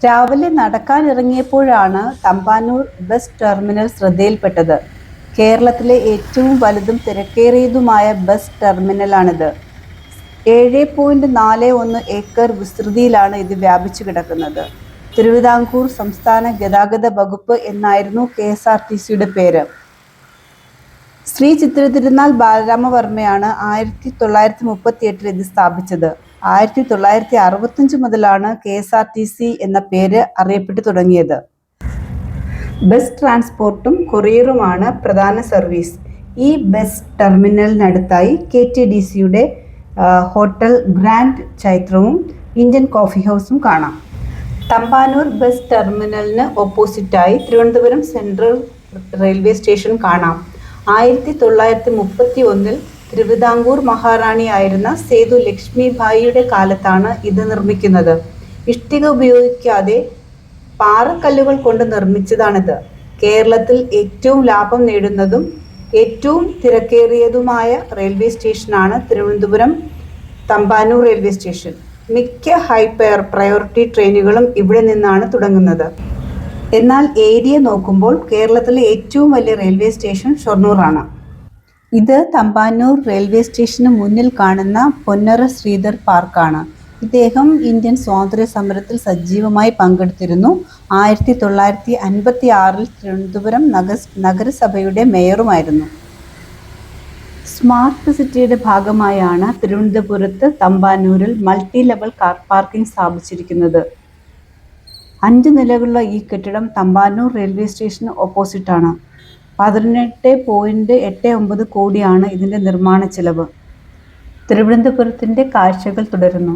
രാവിലെ നടക്കാനിറങ്ങിയപ്പോഴാണ് Thampanoor bus terminal ശ്രദ്ധയിൽപ്പെട്ടത്. കേരളത്തിലെ ഏറ്റവും വലുതും തിരക്കേറിയതുമായ ബസ് ടെർമിനലാണിത്. 7.41 ഏക്കർ വിസ്തൃതിയിലാണ് ഇത് വ്യാപിച്ചു കിടക്കുന്നത്. തിരുവിതാംകൂർ സംസ്ഥാന ഗതാഗത വകുപ്പ് എന്നായിരുന്നു KSRTCയുടെ പേര്. ശ്രീ ചിത്തിരതിരുനാൾ ബാലരാമവർമ്മയാണ് 1938 ഇത് സ്ഥാപിച്ചത്. 1965 മുതലാണ് KSRTC എന്ന പേര് അറിയപ്പെട്ടു തുടങ്ങിയത്. ബസ് ട്രാൻസ്പോർട്ടും കൊറിയറുമാണ് പ്രധാന സർവീസ്. ഈ ബസ് ടെർമിനലിനടുത്തായി KTDCയുടെ ഹോട്ടൽ ഗ്രാൻഡ് ചൈത്രവും ഇന്ത്യൻ കോഫി ഹൗസും കാണാം. തമ്പാനൂർ ബസ് ടെർമിനലിന് ഓപ്പോസിറ്റായി തിരുവനന്തപുരം സെൻട്രൽ റെയിൽവേ സ്റ്റേഷൻ കാണാം. 1931 തിരുവിതാംകൂർ മഹാറാണിയായിരുന്ന സേതു ലക്ഷ്മിഭായിയുടെ കാലത്താണ് ഇത് നിർമ്മിക്കുന്നത്. ഇഷ്ടിക ഉപയോഗിക്കാതെ പാറക്കല്ലുകൾ കൊണ്ട് നിർമ്മിച്ചതാണിത്. കേരളത്തിൽ ഏറ്റവും ലാഭം നേടുന്നതും ഏറ്റവും തിരക്കേറിയതുമായ റെയിൽവേ സ്റ്റേഷനാണ് തിരുവനന്തപുരം തമ്പാനൂർ റെയിൽവേ സ്റ്റേഷൻ. മിക്ക ഹൈ പ്രയോറിറ്റി ട്രെയിനുകളും ഇവിടെ നിന്നാണ് തുടങ്ങുന്നത്. എന്നാൽ ഏരിയ നോക്കുമ്പോൾ കേരളത്തിലെ ഏറ്റവും വലിയ റെയിൽവേ സ്റ്റേഷൻ ഷൊർണൂറാണ്. ഇത് തമ്പാനൂർ റെയിൽവേ സ്റ്റേഷന് മുന്നിൽ കാണുന്ന പൊന്നറ ശ്രീധർ പാർക്കാണ്. ഇദ്ദേഹം ഇന്ത്യൻ സ്വാതന്ത്ര്യ സമരത്തിൽ സജീവമായി പങ്കെടുത്തിരുന്നു. 1956 തിരുവനന്തപുരം നഗരസഭയുടെ മേയറുമായിരുന്നു. സ്മാർട്ട് സിറ്റിയുടെ ഭാഗമായാണ് തിരുവനന്തപുരത്ത് തമ്പാനൂരിൽ മൾട്ടി ലെവൽ കാർ പാർക്കിംഗ് സ്ഥാപിച്ചിരിക്കുന്നത്. 5 നിലകളുള്ള ഈ കെട്ടിടം തമ്പാനൂർ റെയിൽവേ സ്റ്റേഷന് ഓപ്പോസിറ്റാണ്. 18.89 കോടിയാണ് ഇതിൻ്റെ നിർമ്മാണ ചെലവ്. തിരുവനന്തപുരത്തിൻ്റെ കാഴ്ചകൾ തുടരുന്നു.